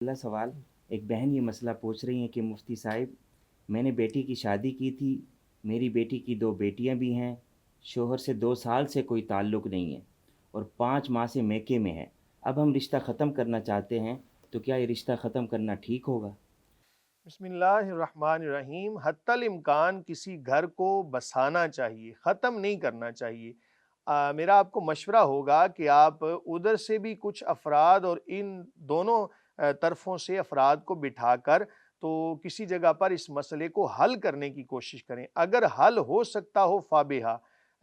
अगला सवाल, एक बहन ये मसला पूछ रही हैं कि मुफ्ती साहिब, मैंने बेटी की शादी की थी, मेरी बेटी की दो बेटियां भी हैं, शोहर से 2 साल से कोई ताल्लुक़ नहीं है और 5 माह से मैके में है। अब हम रिश्ता ख़त्म करना चाहते हैं, तो क्या ये रिश्ता ख़त्म करना ठीक होगा? बिस्मिल्लाहिर्रहमानिर्रहीम। हत्तल इम्कान किसी घर को बसाना चाहिए, ख़त्म नहीं करना चाहिए। मेरा आपको मशवरा होगा कि आप उधर से भी कुछ अफराद और इन दोनों तरफ़ों से अफराद को बिठाकर तो किसी जगह पर इस मसले को हल करने की कोशिश करें। अगर हल हो सकता हो फ़ाबिहा,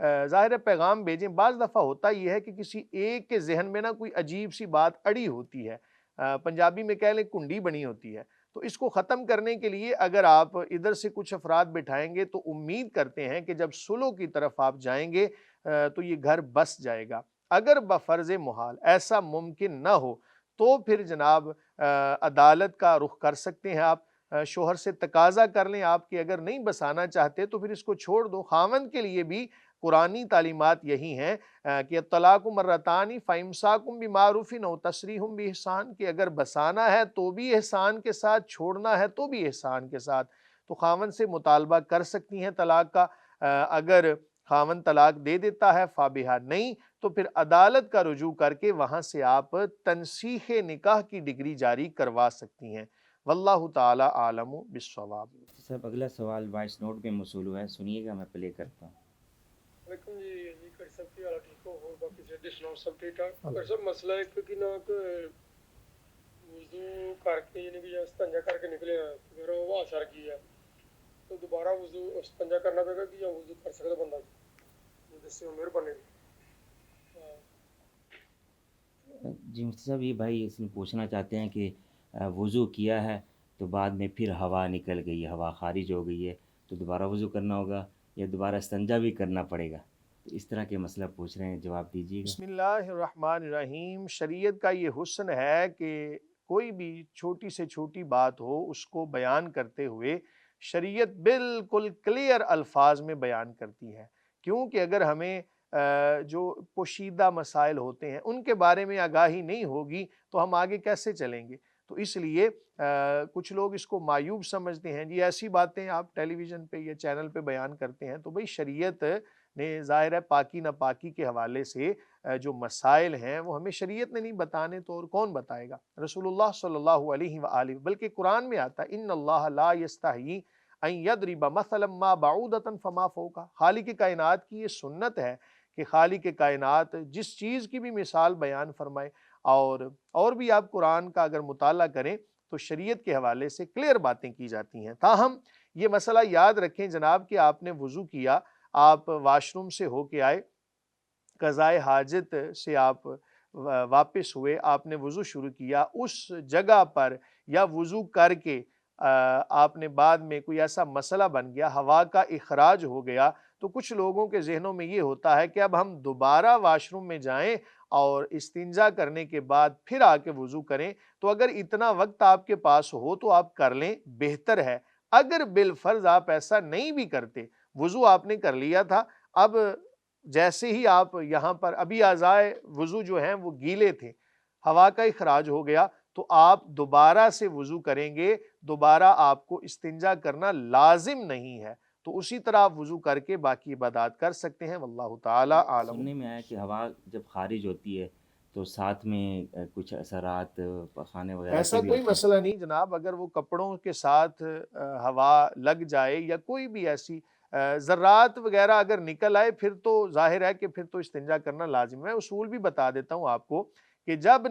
ज़ाहिर है पैगाम भेजें। बाज़ दफ़ा होता यह है कि किसी एक के ज़हन में ना कोई अजीब सी बात अड़ी होती है, पंजाबी में कह लें कुंडी बनी होती है। तो इसको ख़त्म करने के लिए अगर आप इधर से कुछ अफराद बिठाएंगे तो उम्मीद करते हैं कि जब सुलह की तरफ आप जाएंगे तो ये घर बस जाएगा। अगर बफ़र्ज़ मुहाल ऐसा मुमकिन न हो तो फिर जनाब अदालत का रुख कर सकते हैं आप। शोहर से तकाज़ा कर लें आप कि अगर नहीं बसाना चाहते तो फिर इसको छोड़ दो। ख़ावंद के लिए भी कुरानी तालीमात यही हैं कि तलाक़ु मर्रतानी फ़इम्साकुम बिमारूफ़िन औ तस्रीहुम बिइहसान, कि अगर बसाना है तो भी एहसान के साथ, छोड़ना है तो भी एहसान के साथ। तो ख़ावंद से मुतालबा कर सकती हैं तलाक़ का। अगर ख़ावंद तलाक़ दे देता है फ़ाबिहा, नहीं तो फिर अदालत का रुजू करके वहाँ से आप तनसीख़ निकाह की डिग्री जारी करवा सकती हैं। वल्लाहु ताला आलमु बिस्सवाब। साहब अगला सवाल वॉइस नोट में मौसूल हुआ है, सुनिएगा, मैं प्ले करता हूँ। वालेकुम जी। जी कर सब की हाल ठीक हो और बाकी से सुनाओ सब ठीक ठाक। कर सब मसला एक कि ना कि वुजू करके यानी कि इस्तिंजा करके निकले हैं तो फिर वो असर की है तो दोबारा वुजू इस्तिंजा करना पड़ेगा कि या वुजू कर सकता बंदा? जिससे मेहरबानी। जी मुफ्ती साहब, ये भाई इसमें पूछना चाहते हैं कि वज़ू किया है तो बाद में फिर हवा निकल गई, हवा ख़ारिज हो गई है, तो दोबारा वज़ू करना होगा या दोबारा इस्तिंजा भी करना पड़ेगा? तो इस तरह के मसला पूछ रहे हैं, जवाब दीजिएगा। बिस्मिल्लाहिर्रहमानिर्रहीम। शरीयत का ये हुस्न है कि कोई भी छोटी से छोटी बात हो उसको बयान करते हुए शरीयत बिल्कुल क्लियर अल्फाज में बयान करती है। क्योंकि अगर हमें जो पोशीदा मसाइल होते हैं उनके बारे में आगाही नहीं होगी तो हम आगे कैसे चलेंगे। तो इसलिए कुछ लोग इसको मायूब समझते हैं, जी ऐसी बातें आप टेलीविज़न पे या चैनल पे बयान करते हैं। तो भाई शरीयत ने ज़ाहिर है पाकी नापाकी के हवाले से जो मसाइल हैं वो हमें शरीयत ने नहीं बताने तो और कौन बताएगा। रसूलुल्लाह सल्लल्लाहु अलैहि वआलिहि, बल्कि कुरान में आता है इन्नल्लाह ला यस्तही अन यदरिबा मसलन मा बाऊदतन फमा फौका। खालिक कायनात की ये सुन्नत है कि खालिक कायनात जिस चीज़ की भी मिसाल बयान फरमाए। और भी आप कुरान का अगर मुताला करें तो शरीयत के हवाले से क्लियर बातें की जाती हैं। ताहम ये मसला याद रखें जनाब कि आपने वज़ू किया, आप वाशरूम से होके आए, क़ज़ाए हाजत से आप वापस हुए, आपने वज़ू शुरू किया, उस जगह पर या वज़ू करके आपने बाद में कोई ऐसा मसला बन गया, हवा का इख़राज हो गया, तो कुछ लोगों के ज़हनों में ये होता है कि अब हम दोबारा वाशरूम में जाएँ और इस्तिंजा करने के बाद फिर आके वज़ू करें। तो अगर इतना वक़्त आपके पास हो तो आप कर लें, बेहतर है। अगर बिलफ़र्ज़ आप ऐसा नहीं भी करते, वज़ू आपने कर लिया था, अब जैसे ही आप यहाँ पर अभी अज़ाए वज़ू जो हैं वो गीले थे, हवा का इख़राज हो गया, तो आप दोबारा से वज़ू करेंगे, दोबारा आपको इस्तिंजा करना लाज़िम नहीं है। तो उसी तरह आप वज़ू करके बाकी इबादत कर सकते हैं। वल्लाहु ताला आलम। सुनने में आया कि हवा जब ख़ारिज होती है तो साथ में कुछ असरात पखाने वगैरह के ऐसा भी कोई होते हैं। मसला नहीं जनाब, अगर वो कपड़ों के साथ हवा लग जाए या कोई भी ऐसी ज़र्रात वगैरह अगर निकल आए फिर तो ज़ाहिर है कि फिर तो इस्तिंजा करना लाज़िम है। उसूल भी बता देता हूँ आपको कि जब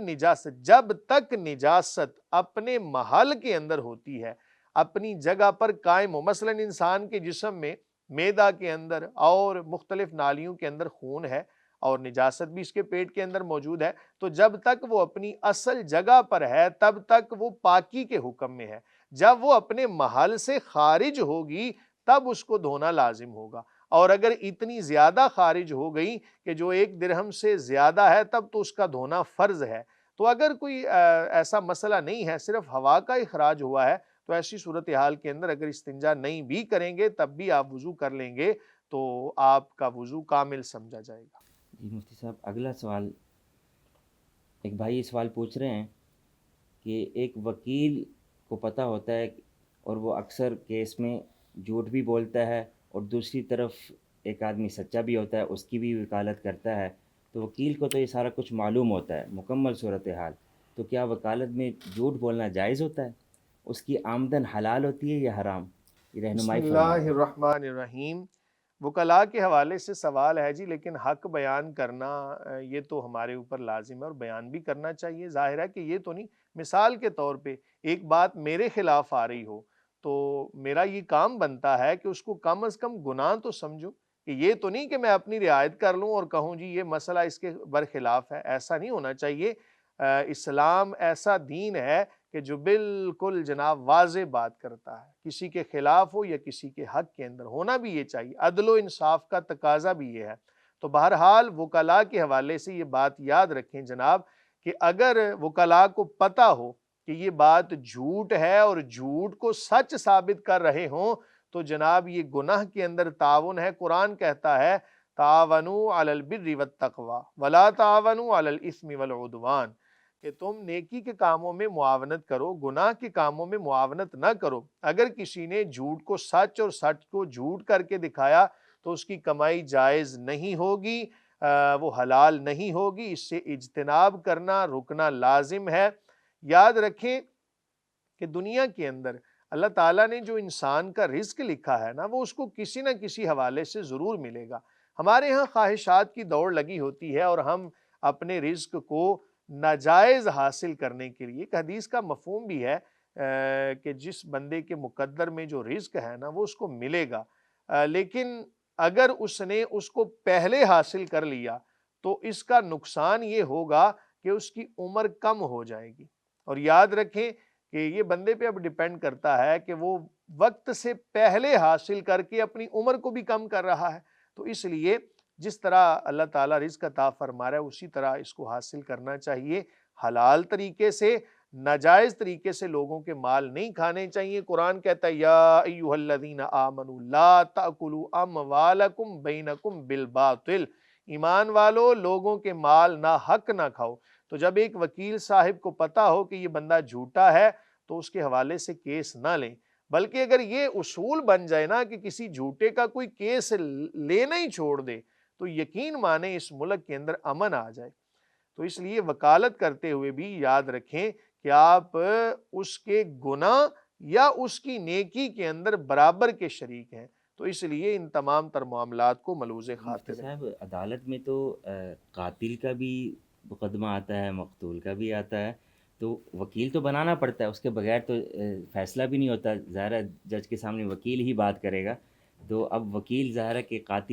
तक निजासत अपने महल के अंदर होती है, अपनी जगह पर कायम हो, मसलन इंसान के जिस्म में मैदा के अंदर और मुख्तलिफ नालियों के अंदर खून है और निजासत भी इसके पेट के अंदर मौजूद है, तो जब तक वो अपनी असल जगह पर है तब तक वो पाकी के हुक्म में है। जब वो अपने महल से खारिज होगी तब उसको धोना लाजिम होगा। और अगर इतनी ज़्यादा खारिज हो गई कि जो 1 दिरहम से ज़्यादा है तब तो उसका धोना फ़र्ज़ है। तो अगर कोई ऐसा मसला नहीं है, सिर्फ़ हवा का इख़राज हुआ है, तो ऐसी सूरत हाल के अंदर अगर इस्तिंजा नहीं भी करेंगे तब भी आप वज़ू कर लेंगे तो आपका वज़ू कामिल समझा जाएगा। जी मुफ्ती साहब, अगला सवाल, एक भाई ये सवाल पूछ रहे हैं کہ ایک وکیل کو پتہ ہوتا ہے اور وہ اکثر کیس میں جھوٹ بھی بولتا ہے، اور دوسری طرف ایک آدمی سچا بھی ہوتا ہے، اس کی بھی وکالت کرتا ہے، تو وکیل کو تو یہ سارا کچھ معلوم ہوتا ہے مکمل صورتحال. تو کیا وکالت میں جھوٹ بولنا جائز ہوتا ہے؟ اس کی آمدن حلال ہوتی ہے یا حرام؟ یہ بسم رہنمائی اللہ فرما دیں. الرحمن الرحیم. وکلاء کے حوالے سے سوال ہے جی، لیکن حق بیان کرنا یہ تو ہمارے اوپر لازم ہے اور بیان بھی کرنا چاہیے. ظاہر ہے کہ یہ تو نہیں، مثال کے طور پہ ایک بات میرے خلاف آ رہی ہو تو میرا یہ کام بنتا ہے کہ اس کو کم از کم گناہ تو سمجھوں، کہ یہ تو نہیں کہ میں اپنی رعایت کر لوں اور کہوں جی یہ مسئلہ اس کے برخلاف ہے. ایسا نہیں ہونا چاہیے. اسلام ایسا دین ہے کہ جو بالکل جناب واضح بات کرتا ہے، کسی کے خلاف ہو یا کسی کے حق کے اندر ہونا بھی یہ چاہیے. عدل و انصاف کا تقاضا بھی یہ ہے. تو بہرحال وکلاء کے حوالے سے یہ بات یاد رکھیں جناب کہ اگر وکلاء کو پتہ ہو کہ یہ بات جھوٹ ہے اور جھوٹ کو سچ ثابت کر رہے ہوں تو جناب یہ گناہ کے اندر تعاون ہے. قرآن کہتا ہے تعاونوا علی البر والتقوی ولا تعاونوا علی الاثم والعدوان، کہ تم نیکی کے کاموں میں معاونت کرو، گناہ کے کاموں میں معاونت نہ کرو. اگر کسی نے جھوٹ کو سچ اور سچ کو جھوٹ کر کے دکھایا تو اس کی کمائی جائز نہیں ہوگی، وہ حلال نہیں ہوگی. اس سے اجتناب کرنا، رکنا لازم ہے. یاد رکھیں کہ دنیا کے اندر اللہ تعالیٰ نے جو انسان کا رزق لکھا ہے نا، وہ اس کو کسی نہ کسی حوالے سے ضرور ملے گا. ہمارے ہاں خواہشات کی دوڑ لگی ہوتی ہے اور ہم اپنے رزق کو ناجائز حاصل کرنے کے لیے، ایک حدیث کا مفہوم بھی ہے کہ جس بندے کے مقدر میں جو رزق ہے نا وہ اس کو ملے گا، لیکن اگر اس نے اس کو پہلے حاصل کر لیا تو اس کا نقصان یہ ہوگا کہ اس کی عمر کم ہو جائے گی. اور یاد رکھیں کہ یہ بندے پہ اب ڈیپینڈ کرتا ہے کہ وہ وقت سے پہلے حاصل کر کے اپنی عمر کو بھی کم کر رہا ہے. تو اس لیے جس طرح اللہ تعالیٰ رزق عطا فرما رہا ہے اسی طرح اس کو حاصل کرنا چاہیے، حلال طریقے سے. ناجائز طریقے سے لوگوں کے مال نہیں کھانے چاہیے. قرآن کہتا ہے یا ایھا الذین آمنوا لا تأکلوا اموالکم بینکم بالباطل، ایمان والو لوگوں کے مال ناحق نہ کھاؤ. تو جب ایک وکیل صاحب کو پتہ ہو کہ یہ بندہ جھوٹا ہے تو اس کے حوالے سے کیس نہ لیں، بلکہ اگر یہ اصول بن جائے نا کہ کسی جھوٹے کا کوئی کیس لینا ہی چھوڑ دے تو یقین مانیں اس ملک کے اندر امن آ جائے. تو اس لیے وکالت کرتے ہوئے بھی یاد رکھیں کہ آپ اس کے گناہ یا اس کی نیکی کے اندر برابر کے شریک ہیں. تو اس لیے ان تمام تر معاملات کو ملوز مفتی خاطر رکھیں. صاحب، عدالت میں تو قاتل کا بھی مقدمہ آتا ہے، مقتول کا بھی آتا ہے، تو وکیل تو بنانا پڑتا ہے، اس کے بغیر تو فیصلہ بھی نہیں ہوتا. ظاہر ہے جج کے سامنے وکیل ہی بات کرے گا. تو اب وکیل ظاہر ہے کہ قاتل